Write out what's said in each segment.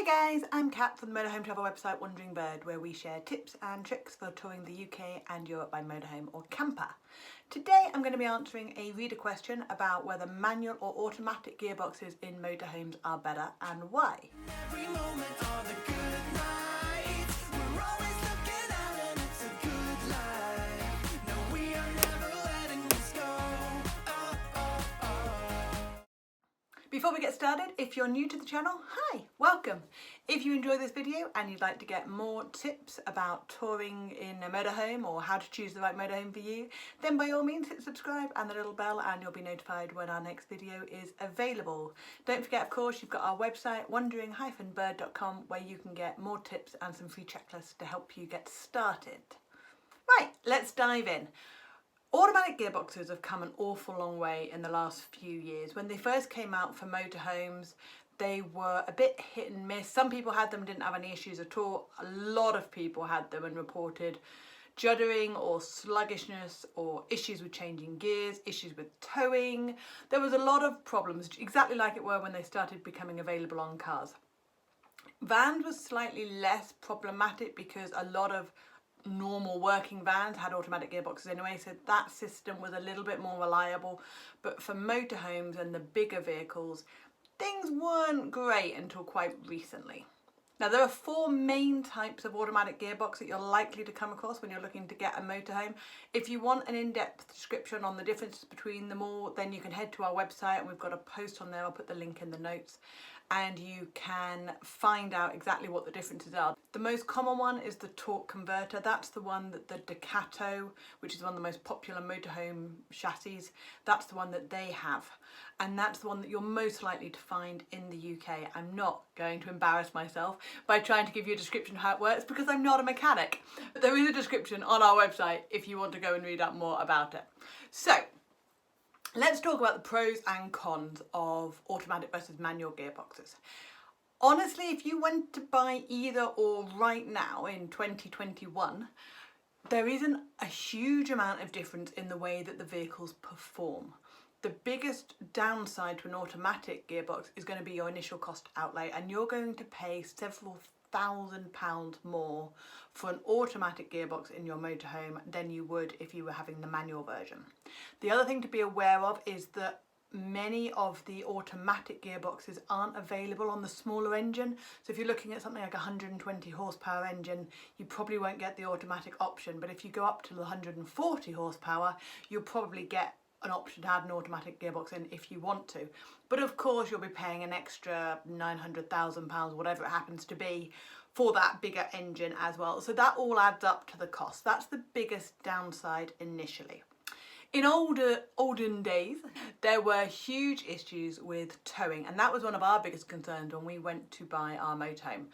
Hi guys, I'm Kat from the Motorhome travel website Wandering Bird, where we share tips and tricks for touring the UK and Europe by motorhome or camper. Today I'm going to be answering a reader question about whether manual or automatic gearboxes in motorhomes are better and why. Every moment are the good nights. We're always looking out and it's a good life. No, we are never letting this go. Before we get started, if you're new to the channel, hi, welcome. If you enjoy this video and you'd like to get more tips about touring in a motorhome or how to choose the right motorhome for you, then by all means hit subscribe and the little bell and you'll be notified when our next video is available. Don't forget, of course, you've got our website wandering-bird.com where you can get more tips and some free checklists to help you get started. Right, let's dive in. Automatic gearboxes have come an awful long way in the last few years. When they first came out for motorhomes, they were a bit hit and miss. Some people had them, didn't have any issues at all. A lot of people had them and reported juddering or sluggishness or issues with changing gears, issues with towing. There was a lot of problems, exactly like it were when they started becoming available on cars. Vans was slightly less problematic because a lot of normal working vans had automatic gearboxes anyway, so that system was a little bit more reliable. But for motorhomes and the bigger vehicles, things weren't great until quite recently. Now, there are four main types of automatic gearbox that you're likely to come across when you're looking to get a motorhome. If you want an in-depth description on the differences between them all, then you can head to our website and we've got a post on there. I'll put the link in the notes and you can find out exactly what the differences are. The most common one is the torque converter. That's the one that the Ducato, which is one of the most popular motorhome chassis, that's the one that they have. And that's the one that you're most likely to find in the UK. I'm not going to embarrass myself by trying to give you a description of how it works because I'm not a mechanic. But there is a description on our website if you want to go and read up more about it. So, let's talk about the pros and cons of automatic versus manual gearboxes. Honestly, if you went to buy either or right now in 2021, there isn't a huge amount of difference in the way that the vehicles perform. The biggest downside to an automatic gearbox is going to be your initial cost outlay, and you're going to pay several £1,000s more for an automatic gearbox in your motorhome than you would if you were having the manual version. The other thing to be aware of is that many of the automatic gearboxes aren't available on the smaller engine. So if you're looking at something like a 120 horsepower engine, you probably won't get the automatic option. But if you go up to the 140 horsepower, you'll probably get an option to add an automatic gearbox in if you want to. But of course you'll be paying an extra £900,000, whatever it happens to be, for that bigger engine as well. So that all adds up to the cost. That's the biggest downside initially. In olden days, there were huge issues with towing, and that was one of our biggest concerns when we went to buy our motorhome,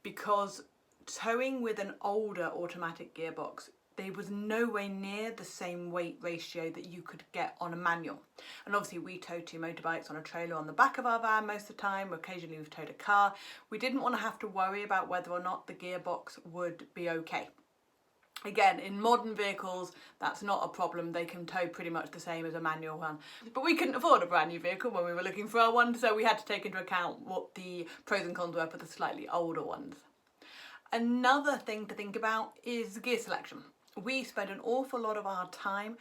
because towing with an older automatic gearbox, there was nowhere near the same weight ratio that you could get on a manual. And obviously we towed 2 motorbikes on a trailer on the back of our van most of the time. Occasionally we've towed a car. We didn't want to have to worry about whether or not the gearbox would be okay. Again, in modern vehicles, that's not a problem. They can tow pretty much the same as a manual one. But we couldn't afford a brand new vehicle when we were looking for our one, so we had to take into account what the pros and cons were for the slightly older ones. Another thing to think about is gear selection. We spend an awful lot of our time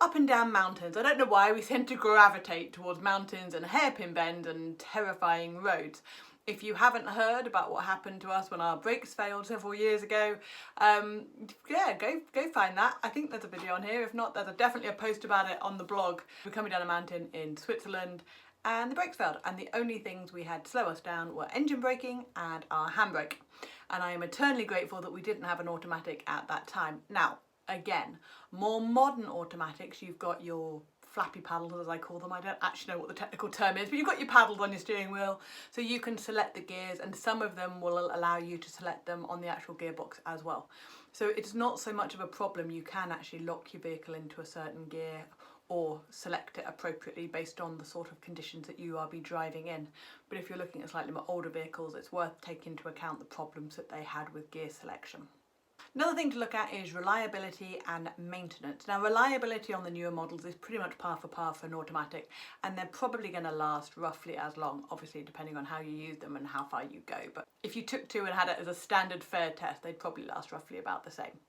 up and down mountains. I don't know why we tend to gravitate towards mountains and hairpin bends and terrifying roads. If you haven't heard about what happened to us when our brakes failed several years ago, yeah, go find that. I think there's a video on here. If not, there's definitely a post about it on the blog. We're coming down a mountain in Switzerland and the brakes failed, and the only things we had to slow us down were engine braking and our handbrake. And I am eternally grateful that we didn't have an automatic at that time. Now, again, more modern automatics, you've got your flappy paddles, as I call them. I don't actually know what the technical term is, but you've got your paddles on your steering wheel, so you can select the gears, and some of them will allow you to select them on the actual gearbox as well. So it's not so much of a problem. You can actually lock your vehicle into a certain gear or select it appropriately based on the sort of conditions that you are be driving in. But if you're looking at slightly more older vehicles, it's worth taking into account the problems that they had with gear selection. Another thing to look at is reliability and maintenance. Now, reliability on the newer models is pretty much par for par for an automatic, and they're probably going to last roughly as long, obviously depending on how you use them and how far you go. But if you took two and had it as a standard fair test, they'd probably last roughly about the same.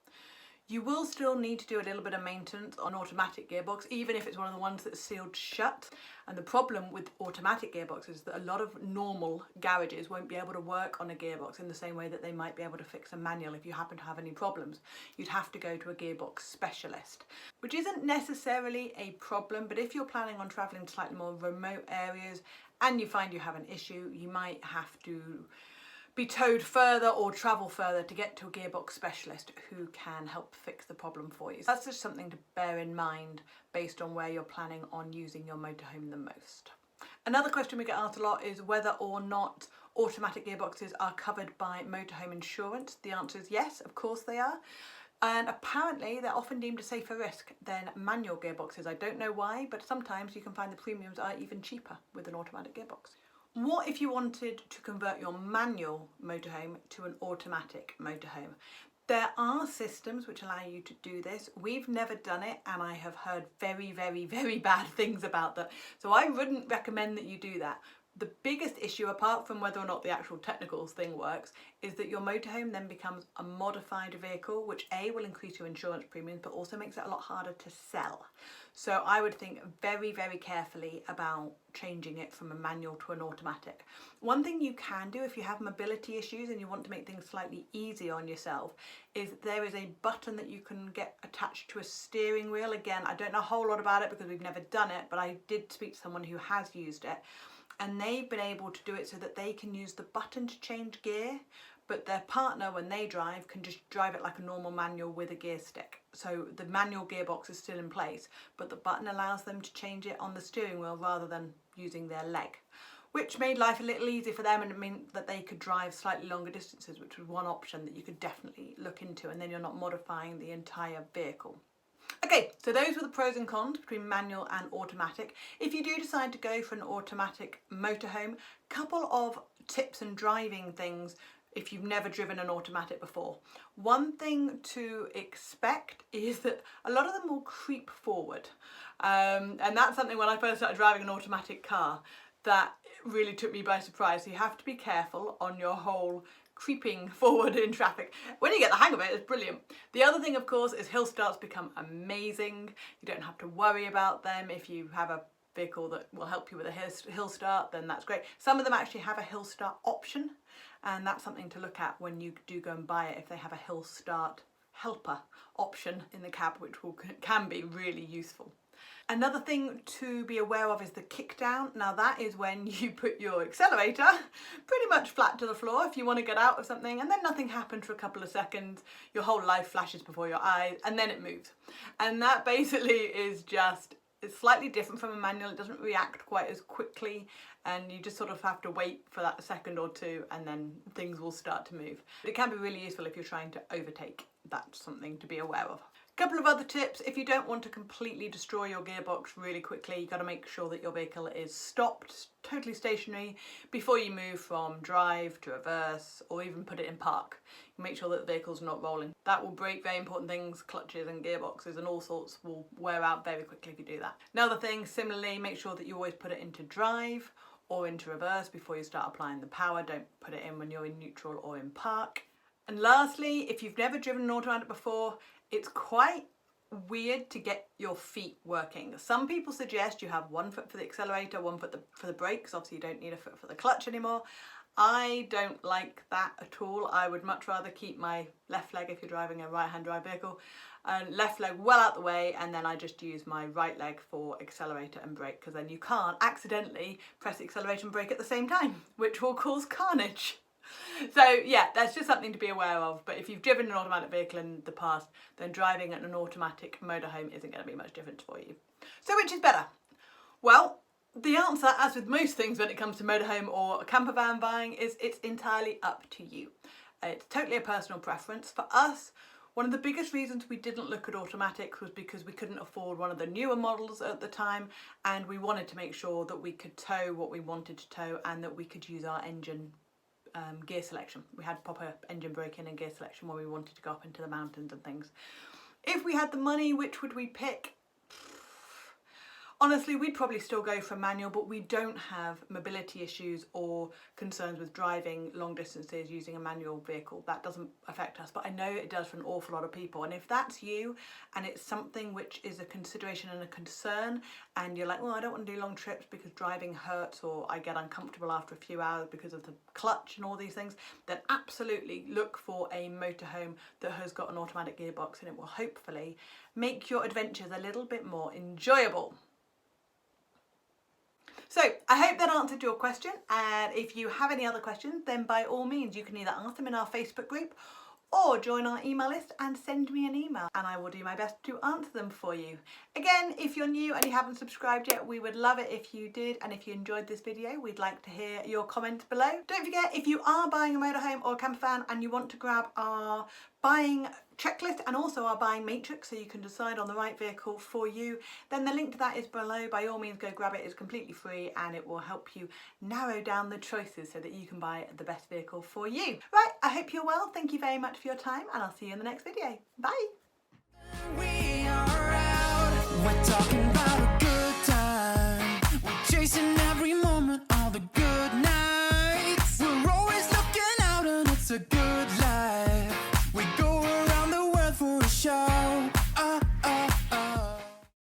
You will still need to do a little bit of maintenance on automatic gearbox, even if it's one of the ones that's sealed shut. And the problem with automatic gearboxes is that a lot of normal garages won't be able to work on a gearbox in the same way that they might be able to fix a manual if you happen to have any problems. You'd have to go to a gearbox specialist, which isn't necessarily a problem, but if you're planning on travelling to slightly more remote areas and you find you have an issue, you might have to be towed further or travel further to get to a gearbox specialist who can help fix the problem for you. So that's just something to bear in mind based on where you're planning on using your motorhome the most. Another question we get asked a lot is whether or not automatic gearboxes are covered by motorhome insurance. The answer is yes, of course they are. And apparently they're often deemed a safer risk than manual gearboxes. I don't know why, but sometimes you can find the premiums are even cheaper with an automatic gearbox. What if you wanted to convert your manual motorhome to an automatic motorhome? There are systems which allow you to do this. We've never done it and I have heard very, very, very bad things about that. So I wouldn't recommend that you do that. The biggest issue, apart from whether or not the actual technicals thing works, is that your motorhome then becomes a modified vehicle, which A, will increase your insurance premiums, but also makes it a lot harder to sell. So I would think very, very carefully about changing it from a manual to an automatic. One thing you can do if you have mobility issues and you want to make things slightly easier on yourself is there is a button that you can get attached to a steering wheel. Again, I don't know a whole lot about it because we've never done it, but I did speak to someone who has used it. And they've been able to do it so that they can use the button to change gear, but their partner, when they drive, can just drive it like a normal manual with a gear stick. So the manual gearbox is still in place, but the button allows them to change it on the steering wheel rather than using their leg, which made life a little easier for them, and it meant that they could drive slightly longer distances, which was one option that you could definitely look into, and then you're not modifying the entire vehicle. Okay, so those were the pros and cons between manual and automatic. If you do decide to go for an automatic motorhome, couple of tips and driving things if you've never driven an automatic before. One thing to expect is that a lot of them will creep forward. And that's something when I first started driving an automatic car that really took me by surprise. So you have to be careful on your whole creeping forward in traffic. When you get the hang of it, it's brilliant. The other thing, of course, is hill starts become amazing. You don't have to worry about them. If you have a vehicle that will help you with a hill start, then that's great. Some of them actually have a hill start option, and that's something to look at when you do go and buy it, if they have a hill start helper option in the cab, which can be really useful. Another thing to be aware of is the kickdown. Now that is when you put your accelerator pretty much flat to the floor if you want to get out of something, and then nothing happened for a couple of seconds, your whole life flashes before your eyes, and then it moves. And that basically is just, it's slightly different from a manual. It doesn't react quite as quickly, and you just sort of have to wait for that second or two, and then things will start to move. It can be really useful if you're trying to overtake. That's something to be aware of. Couple of other tips: if you don't want to completely destroy your gearbox really quickly, you've got to make sure that your vehicle is stopped, totally stationary, before you move from drive to reverse or even put it in park. Make sure that the vehicle's not rolling. That will break very important things, clutches and gearboxes and all sorts will wear out very quickly if you do that. Another thing, similarly, make sure that you always put it into drive or into reverse before you start applying the power. Don't put it in when you're in neutral or in park. And lastly, if you've never driven an automatic before, it's quite weird to get your feet working. Some people suggest you have one foot for the accelerator, one foot for the brakes. Obviously you don't need a foot for the clutch anymore. I don't like that at all. I would much rather keep my left leg, if you're driving a right-hand drive vehicle, and left leg well out the way, and then I just use my right leg for accelerator and brake, because then you can't accidentally press the accelerator and brake at the same time, which will cause carnage. So yeah, that's just something to be aware of. But if you've driven an automatic vehicle in the past, then driving an automatic motorhome isn't going to be much different for you. So which is better? Well, the answer, as with most things when it comes to motorhome or camper van buying, is it's entirely up to you. It's totally a personal preference. For us, one of the biggest reasons we didn't look at automatics was because we couldn't afford one of the newer models at the time, and we wanted to make sure that we could tow what we wanted to tow and that we could use our engine gear selection. We had proper engine braking and gear selection when we wanted to go up into the mountains and things. If we had the money, which would we pick? Honestly, we'd probably still go for manual, but we don't have mobility issues or concerns with driving long distances using a manual vehicle. That doesn't affect us, but I know it does for an awful lot of people. And if that's you and it's something which is a consideration and a concern, and you're like, well, I don't want to do long trips because driving hurts, or I get uncomfortable after a few hours because of the clutch and all these things, then absolutely look for a motorhome that has got an automatic gearbox, and it will hopefully make your adventures a little bit more enjoyable. So I hope that answered your question, and if you have any other questions, then by all means you can either ask them in our Facebook group or join our email list and send me an email, and I will do my best to answer them for you. Again, if you're new and you haven't subscribed yet, we would love it if you did, and if you enjoyed this video, we'd like to hear your comments below. Don't forget, if you are buying a motorhome or a camper van and you want to grab our buying checklist and also our buying matrix so you can decide on the right vehicle for you, then the link to that is below. By all means, go grab it. It's completely free and it will help you narrow down the choices so that you can buy the best vehicle for you. Right, I hope you're well. Thank you very much for your time, and I'll see you in the next video. Bye. We are out. We're talking about a good time. We're chasing every moment, all the good